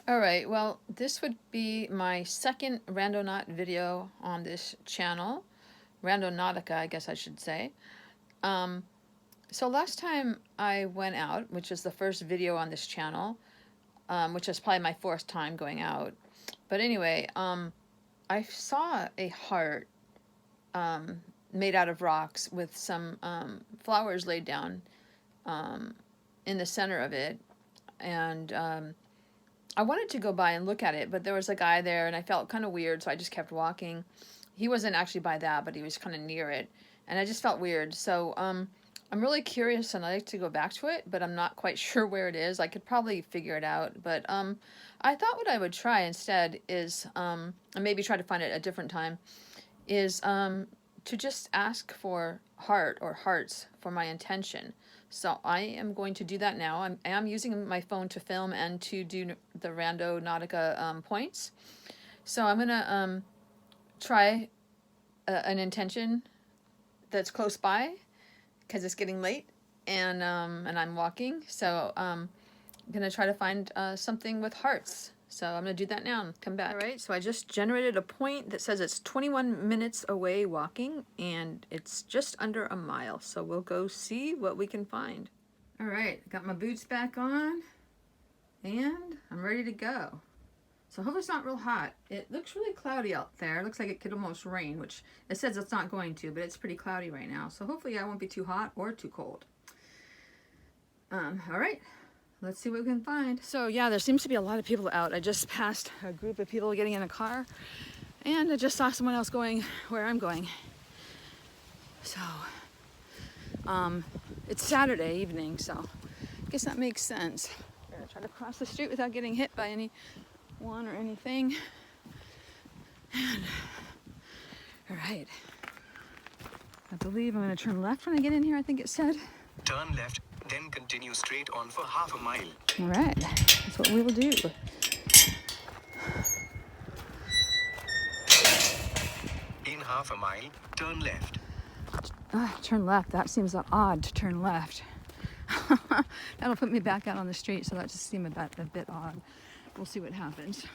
Alright, well, this would be my second Randonaut video on this channel. RandoNautica, I guess I should say. So last time I went out, which was the first video on this channel, which is probably my fourth time going out. But anyway, I saw a heart made out of rocks with some flowers laid down in the center of it. And I wanted to go by and look at it, but there was a guy there and I felt kind of weird, so I just kept walking. He wasn't actually by that, but he was kind of near it, and I just felt weird. So I'm really curious and I'd like to go back to it, but I'm not quite sure where it is. I could probably figure it out, but I thought what I would try instead is, and maybe try to find it a different time, is to just ask for heart or hearts for my intention. So I am going to do that now. I am using my phone to film and to do the RandoNautica points. So I'm going to try an intention that's close by because it's getting late and I'm walking. So I'm going to try to find something with hearts. So I'm going to do that now and come back. All right, so I just generated a point that says it's 21 minutes away walking, and it's just under a mile. So we'll go see what we can find. All right, got my boots back on, and I'm ready to go. So hopefully it's not real hot. It looks really cloudy out there. It looks like it could almost rain, which it says it's not going to, but it's pretty cloudy right now. So hopefully I won't be too hot or too cold. All right. Let's see what we can find. So yeah, there seems to be a lot of people out. I just passed a group of people getting in a car, and I just saw someone else going where I'm going. So it's Saturday evening, so I guess that makes sense. I'm gonna try to cross the street without getting hit by anyone or anything. And, all right. I believe I'm gonna turn left when I get in here, I think it said. Turn left, then continue straight on for half a mile. All right, that's what we will do. In half a mile, turn left. Turn left. That seems odd to turn left. That'll put me back out on the street, so that just seemed a bit odd. We'll see what happens.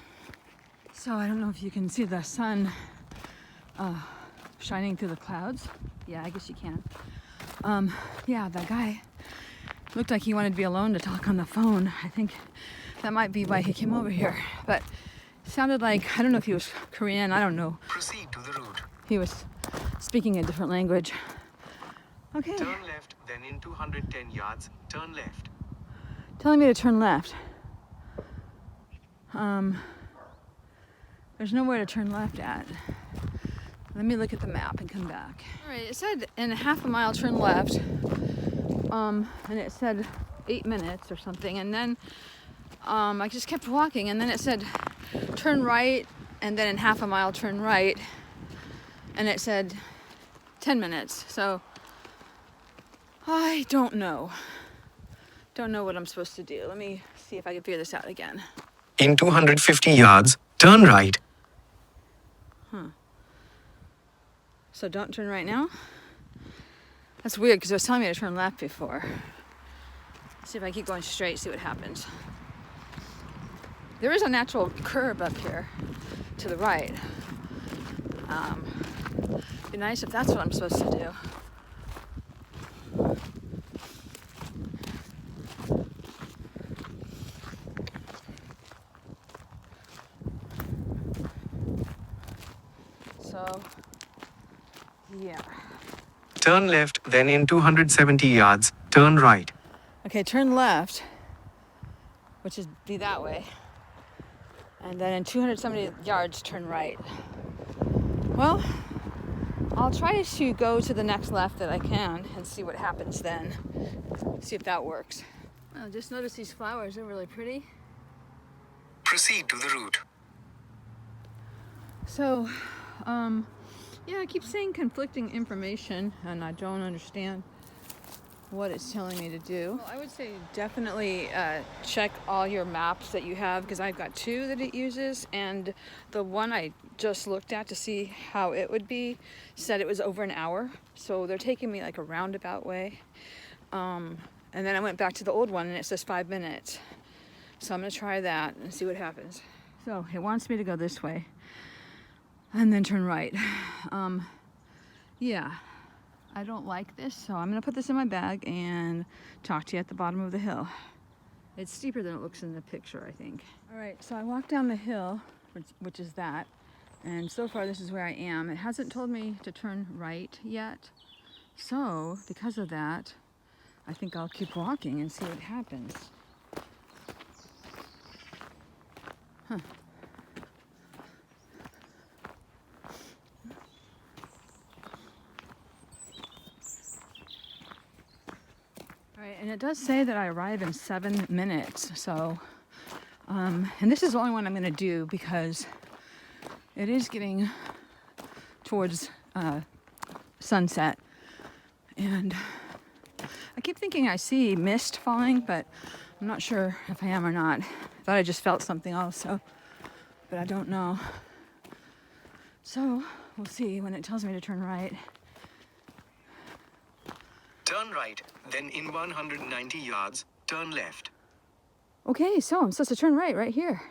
So I don't know if you can see the sun shining through the clouds. Yeah, I guess you can. Yeah, that guy looked like he wanted to be alone to talk on the phone. I think that might be why he came over here. But it sounded like, I don't know if he was Korean, I don't know. Proceed to the route. He was speaking a different language. Okay. Turn left, then in 210 yards, turn left. Telling me to turn left. There's nowhere to turn left at. Let me look at the map and come back. All right, it said in half a mile turn left, and it said 8 minutes or something, and then I just kept walking, and then it said turn right, and then in half a mile turn right, and it said 10 minutes. So I don't know. Don't know what I'm supposed to do. Let me see if I can figure this out again. In 250 yards, turn right. So don't turn right now? That's weird because it was telling me to turn left before. See if I keep going straight, see what happens. There is a natural curb up here to the right. It'd be nice if that's what I'm supposed to do. So, yeah. Turn left, then in 270 yards, turn right. Okay, turn left, which is be that way. And then in 270 yards, turn right. Well, I'll try to go to the next left that I can and see what happens then. See if that works. Oh, just notice these flowers, they're really pretty. Proceed to the route. So, yeah, I keep saying conflicting information, and I don't understand what it's telling me to do. Well, I would say definitely check all your maps that you have, because I've got 2 that it uses, and the one I just looked at to see how it would be said it was over an hour, so they're taking me like a roundabout way. And then I went back to the old one and it says 5 minutes. So I'm gonna try that and see what happens. So it wants me to go this way and then turn right. Yeah, I don't like this, so I'm gonna put this in my bag and talk to you at the bottom of the hill. It's steeper than it looks in the picture, I think. All right, so I walked down the hill, which is that, and so far this is where I am. It hasn't told me to turn right yet, so because of that, I think I'll keep walking and see what happens. Huh. All right, and it does say that I arrive in 7 minutes, so, and this is the only one I'm gonna do because it is getting towards sunset, and I keep thinking I see mist falling, but I'm not sure if I am or not. I thought I just felt something also, but I don't know. So we'll see when it tells me to turn right. Turn right, then in 190 yards, turn left. Okay, so I'm supposed to turn right here.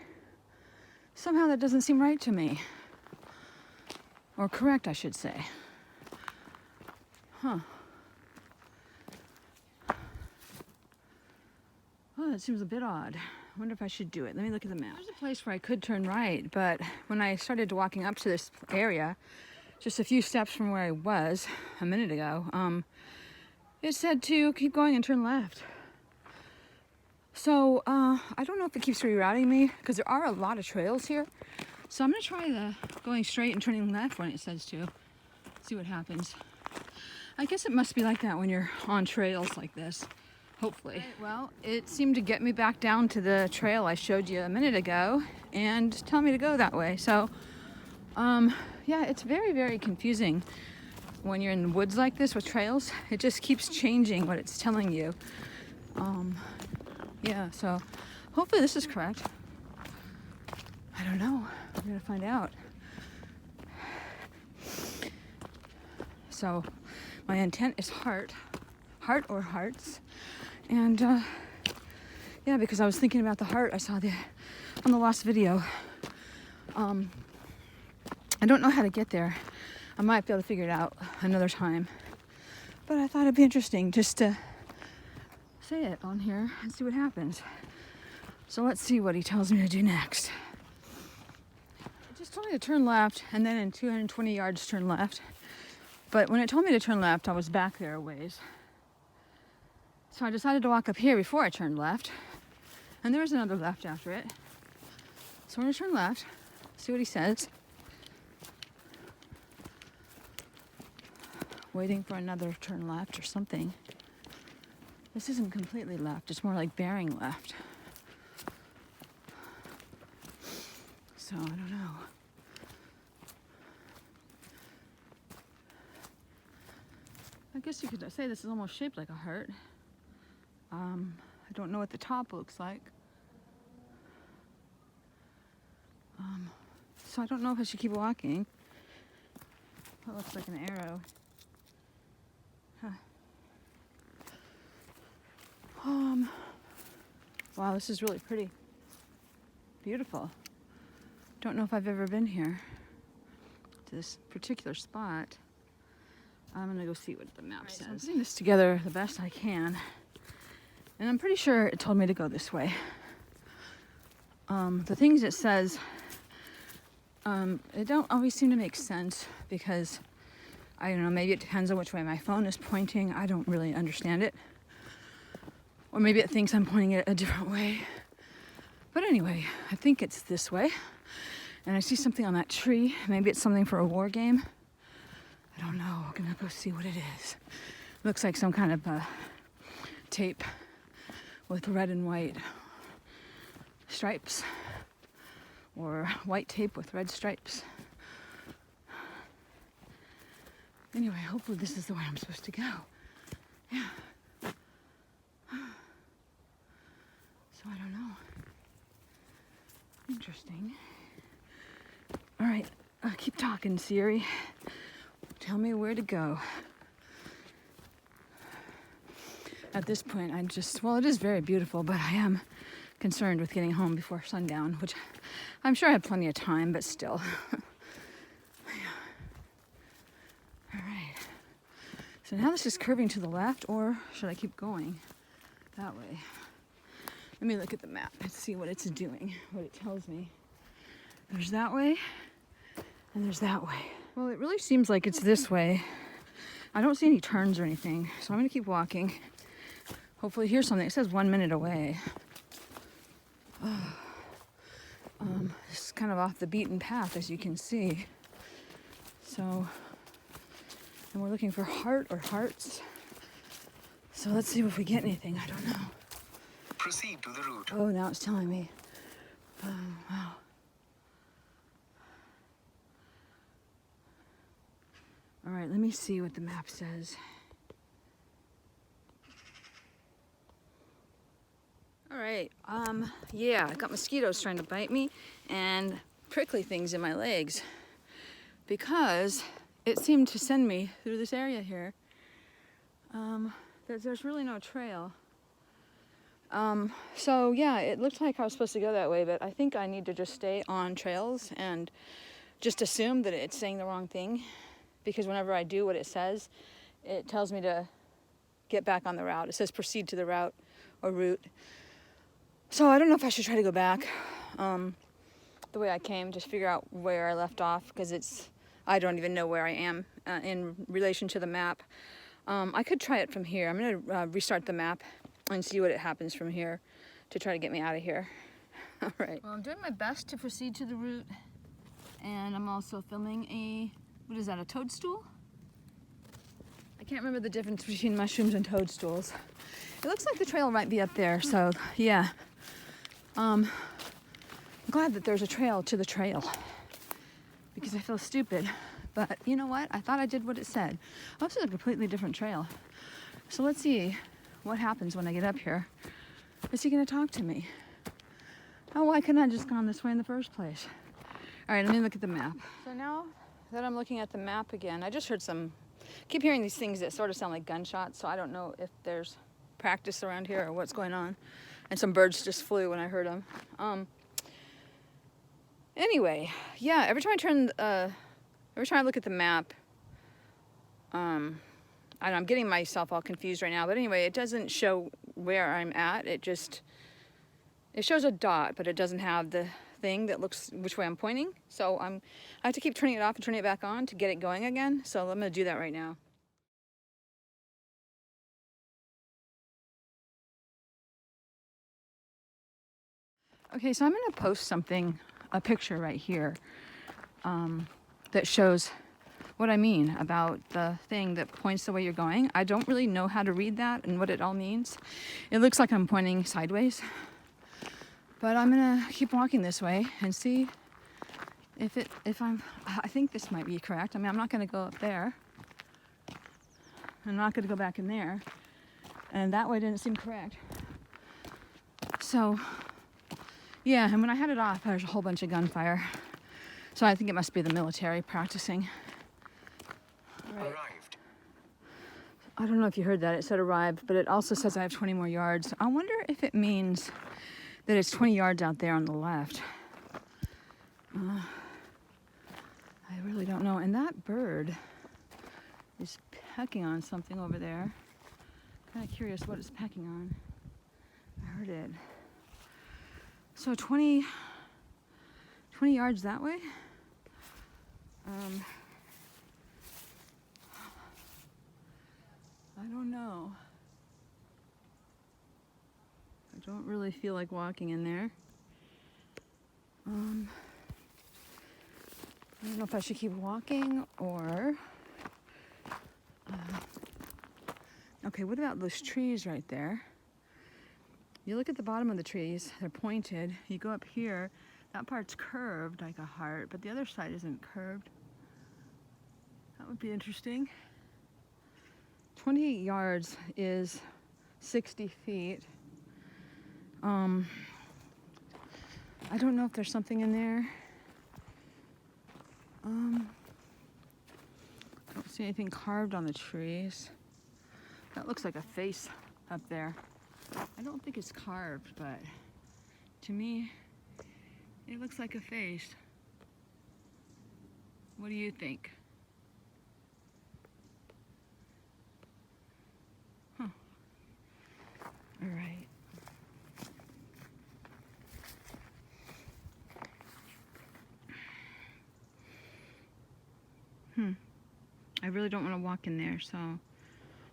Somehow that doesn't seem right to me. Or correct, I should say. Huh. Oh, that seems a bit odd. I wonder if I should do it. Let me look at the map. There's a place where I could turn right, but when I started walking up to this area, just a few steps from where I was a minute ago, it said to keep going and turn left. So, I don't know if it keeps rerouting me, because there are a lot of trails here. So I'm gonna try the going straight and turning left when it says to. See what happens. I guess it must be like that when you're on trails like this. Hopefully. Right, well, it seemed to get me back down to the trail I showed you a minute ago and tell me to go that way. So, yeah, it's very, very confusing when you're in the woods like this with trails. It just keeps changing what it's telling you. Yeah, so hopefully this is correct. I don't know. We're gonna find out. So my intent is heart or hearts. And yeah, because I was thinking about the heart I saw on the last video. I don't know how to get there. I might be able to figure it out another time. But I thought it'd be interesting just to say it on here and see what happens. So let's see what he tells me to do next. It just told me to turn left and then in 220 yards turn left. But when it told me to turn left, I was back there a ways. So I decided to walk up here before I turned left. And there was another left after it. So I'm gonna turn left, see what he says. Waiting for another turn left or something. This isn't completely left, it's more like bearing left. So I don't know. I guess you could say this is almost shaped like a heart. I don't know what the top looks like. So I don't know if I should keep walking. That looks like an arrow. Huh. Wow, this is really pretty. Beautiful. Don't know if I've ever been here to this particular spot. I'm gonna go see what the map says. So I'm putting this together the best I can. And I'm pretty sure it told me to go this way. The things it says, it don't always seem to make sense because, I don't know, maybe it depends on which way my phone is pointing. I don't really understand it. Or maybe it thinks I'm pointing it a different way. But anyway, I think it's this way. And I see something on that tree. Maybe it's something for a war game. I don't know. I'm gonna go see what it is. Looks like some kind of tape with red and white stripes, or white tape with red stripes. Anyway, hopefully this is the way I'm supposed to go. Yeah. So I don't know. Interesting. All right, keep talking, Siri. Tell me where to go. At this point, well, it is very beautiful, but I am concerned with getting home before sundown, which I'm sure I have plenty of time, but still. All right. So now this is curving to the left, or should I keep going that way? Let me look at the map and see what it's doing, what it tells me. There's that way, and there's that way. Well, it really seems like it's this way. I don't see any turns or anything, so I'm gonna keep walking. Hopefully hear something. It says 1 minute away. This is kind of off the beaten path, as you can see. So, and we're looking for heart or hearts. So let's see if we get anything. I don't know. Proceed to the route. Oh, now it's telling me. Wow. All right, let me see what the map says. All right, yeah, I got mosquitoes trying to bite me and prickly things in my legs because it seemed to send me through this area here. There's really no trail. So yeah, it looked like I was supposed to go that way, but I think I need to just stay on trails and just assume that it's saying the wrong thing, because whenever I do what it says, it tells me to get back on the route. It says proceed to the route or route. So I don't know if I should try to go back the way I came, just figure out where I left off, because I don't even know where I am in relation to the map. I could try it from here. I'm gonna restart the map and see what it happens from here to try to get me out of here. All right. Well, I'm doing my best to proceed to the route, and I'm also filming what is that, a toadstool? I can't remember the difference between mushrooms and toadstools. It looks like the trail might be up there, so yeah. I'm glad that there's a trail to the trail, because I feel stupid. But you know what? I thought I did what it said. Oh, this is a completely different trail. So let's see what happens when I get up here. Is he gonna talk to me? Oh, why couldn't I just gone this way in the first place? All right, let me look at the map. So now that I'm looking at the map again, I just heard keep hearing these things that sort of sound like gunshots, so I don't know if there's practice around here or what's going on. And some birds just flew when I heard them. Anyway, yeah, every time I look at the map, I'm getting myself all confused right now, but anyway, it doesn't show where I'm at. It shows a dot, but it doesn't have the thing that looks which way I'm pointing. So I have to keep turning it off and turning it back on to get it going again. So I'm gonna do that right now. Okay, so I'm gonna post a picture right here, that shows what I mean about the thing that points the way you're going. I don't really know how to read that and what it all means. It looks like I'm pointing sideways, but I'm gonna keep walking this way and see I think this might be correct. I mean, I'm not gonna go up there. I'm not gonna go back in there. And that way didn't seem correct. So, yeah, and when I had it off, there's a whole bunch of gunfire. So I think it must be the military practicing. Right. Arrived. I don't know if you heard that. It said arrived, but it also says I have 20 more yards. I wonder if it means that it's 20 yards out there on the left. I really don't know. And that bird is pecking on something over there. Kind of curious what it's pecking on. I heard it. So 20 yards that way? I don't know. I don't really feel like walking in there. I don't know if I should keep walking or... okay, what about those trees right there? You look at the bottom of the trees, they're pointed. You go up here, that part's curved like a heart, but the other side isn't curved. That would be interesting. 28 yards is 60 feet. I don't know if there's something in there. Don't see anything carved on the trees. That looks like a face up there. I don't think it's carved, but To me, it looks like a face. What do you think? Huh. All right. I really don't want to walk in there, so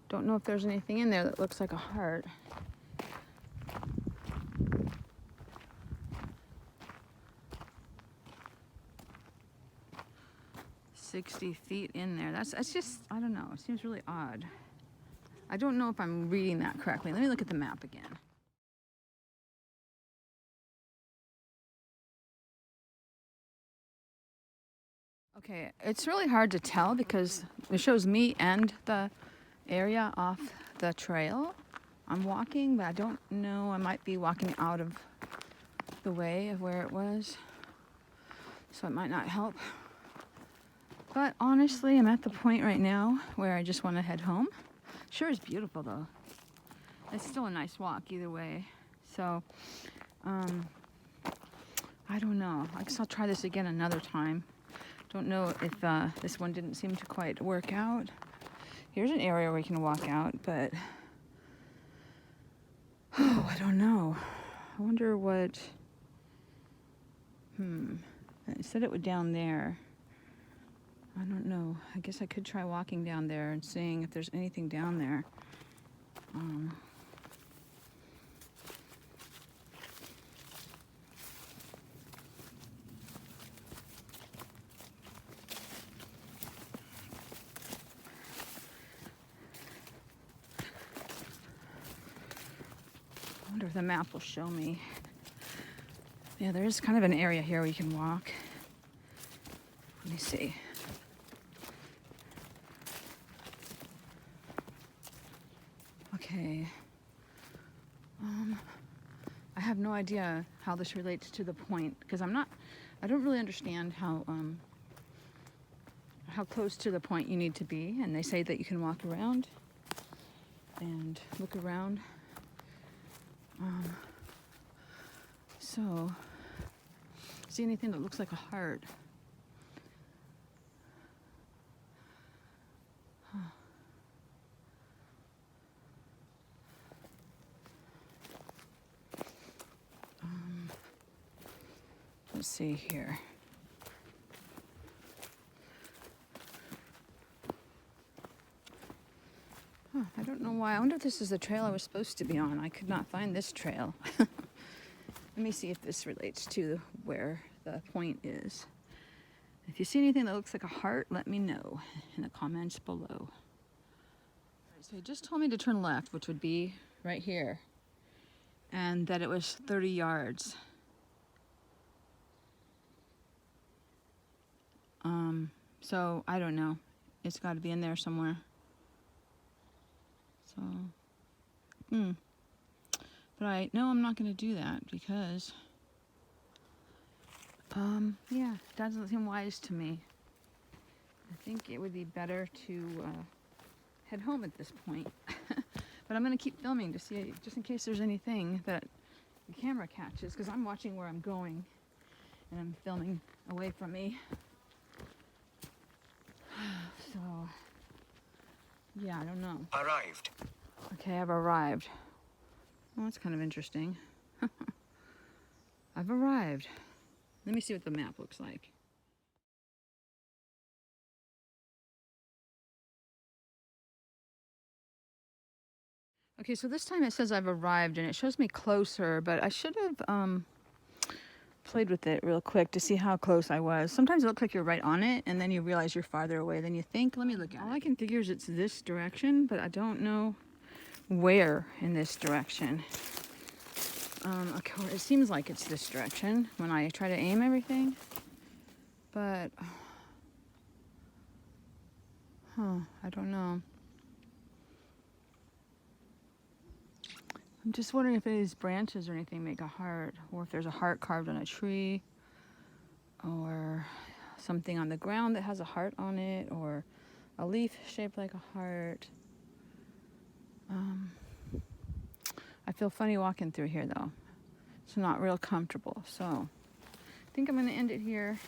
don't know if there's anything in there that looks like a heart. "60 feet in there." That's just, I don't know. It seems really odd. I don't know if I'm reading that correctly. Let me look at the map again. Okay, it's really hard to tell because it shows me and the area off the trail I'm walking, but I don't know. I might be walking out of the way of where it was, so it might not help. But honestly, I'm at the point right now where I just want to head home. Sure is beautiful though. It's still a nice walk either way. So, I don't know. I guess I'll try this again another time. Don't know if this one didn't seem to quite work out. Here's an area where you can walk out, but oh, I don't know. I wonder what. It said it was down there. I don't know. I guess I could try walking down there and seeing if there's anything down there. I wonder if the map will show me. Yeah, there is kind of an area here where you can walk. Let me see. Okay. I have no idea how this relates to the point because I don't really understand how close to the point you need to be, and they say that you can walk around and look around. So, see anything that looks like a heart? Let's see here. I don't know why. I wonder if this is the trail I was supposed to be on. I could not find this trail. Let me see if this relates to where the point is. If you see anything that looks like a heart, let me know in the comments below. All right, so he just told me to turn left, which would be right here, and that it was 30 yards. So I don't know. It's got to be in there somewhere. So, but I know I'm not going to do that because, yeah, it doesn't seem wise to me. I think it would be better to head home at this point. But I'm going to keep filming to see, just in case there's anything that the camera catches, because I'm watching where I'm going and I'm filming away from me. So, yeah, I don't know. Arrived. Okay, I've arrived. Well, that's kind of interesting. I've arrived. Let me see what the map looks like. Okay, so this time it says I've arrived and it shows me closer, but I should have played with it real quick to see how close I was. Sometimes it looks like you're right on it and then you realize you're farther away than you think. Let me look at it. All I can figure is it's this direction, but I don't know where in this direction. Okay, it seems like it's this direction when I try to aim everything, but I don't know. I'm just wondering if any of these branches or anything make a heart, or if there's a heart carved on a tree, or something on the ground that has a heart on it, or a leaf shaped like a heart. I feel funny walking through here though. It's not real comfortable. So I think I'm going to end it here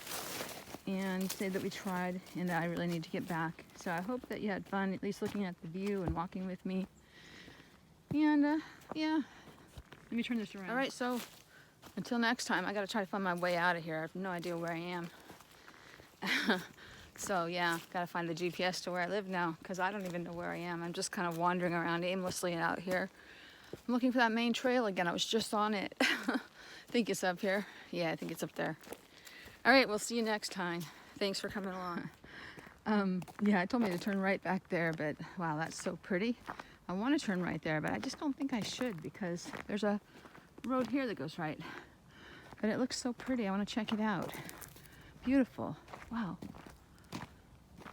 and say that we tried and that I really need to get back. So I hope that you had fun, at least looking at the view and walking with me. And yeah, let me turn this around. All right, so until next time, I got to try to find my way out of here. I have no idea where I am. So yeah, got to find the GPS to where I live now, because I don't even know where I am. I'm just kind of wandering around aimlessly out here. I'm looking for that main trail again. I was just on it. I think it's up here. Yeah, I think it's up there. All right, we'll see you next time. Thanks for coming along. Yeah, it told me to turn right back there, but wow, that's so pretty. I want to turn right there, but I just don't think I should, because there's a road here that goes right. But it looks so pretty. I want to check it out. Beautiful. Wow.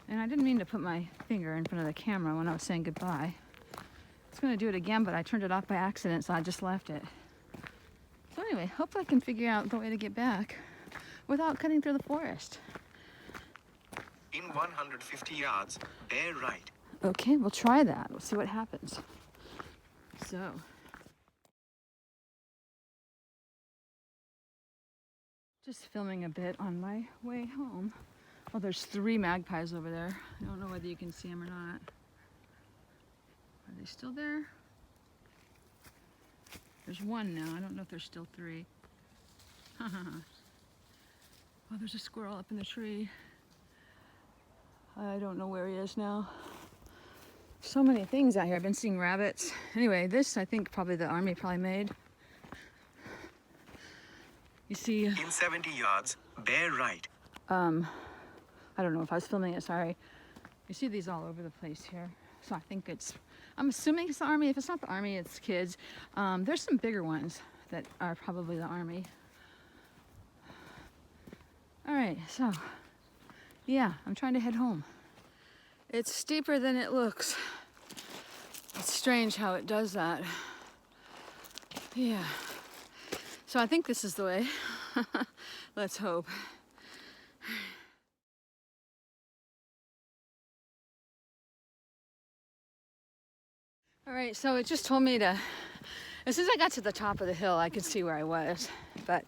And I didn't mean to put my finger in front of the camera when I was saying goodbye. I was going to do it again, but I turned it off by accident, so I just left it. So anyway, hope I can figure out the way to get back without cutting through the forest. In 150 yards, bear right. Okay, we'll try that. We'll see what happens. So, just filming a bit on my way home. Oh, there's 3 magpies over there. I don't know whether you can see them or not. Are they still there? There's 1 now. I don't know if there's still 3. Oh, there's a squirrel up in the tree. I don't know where he is now. So many things out here. I've been seeing rabbits. Anyway, this I think probably the army probably made. You see, In 70 yards, bear right. I don't know if I was filming it, sorry. You see these all over the place here. So I think I'm assuming it's the army. If it's not the army, it's kids. There's some bigger ones that are probably the army. All right, so yeah, I'm trying to head home. It's steeper than it looks. It's strange how it does that. Yeah. So I think this is the way. Let's hope. All right, so it just told me to, as soon as I got to the top of the hill, I could see where I was. But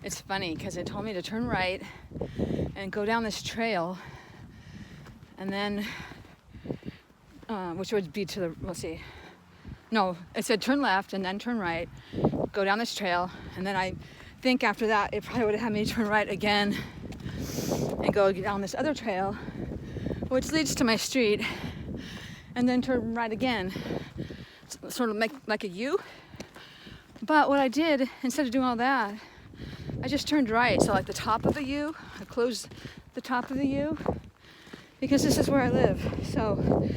it's funny because it told me to turn right and go down this trail, and then, which would be to the, let's see. No, it said turn left and then turn right, go down this trail, and then I think after that, it probably would have had me turn right again and go down this other trail, which leads to my street, and then turn right again, sort of make like a U. But what I did, instead of doing all that, I just turned right. So like the top of the U, I closed the top of the U, because this is where I live. So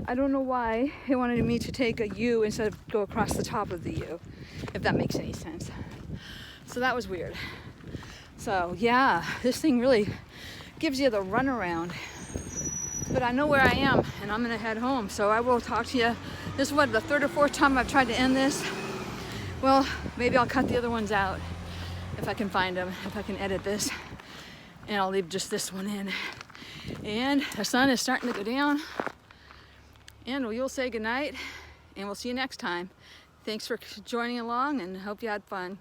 I don't know why it wanted me to take a U instead of go across the top of the U, if that makes any sense. So that was weird. So yeah, this thing really gives you the runaround. But I know where I am, and I'm gonna head home. So I will talk to you. This is what, the 3rd or 4th time I've tried to end this. Well, maybe I'll cut the other ones out if I can find them, if I can edit this. And I'll leave just this one in. And the sun is starting to go down. And we'll say goodnight, and we'll see you next time. Thanks for joining along, and hope you had fun.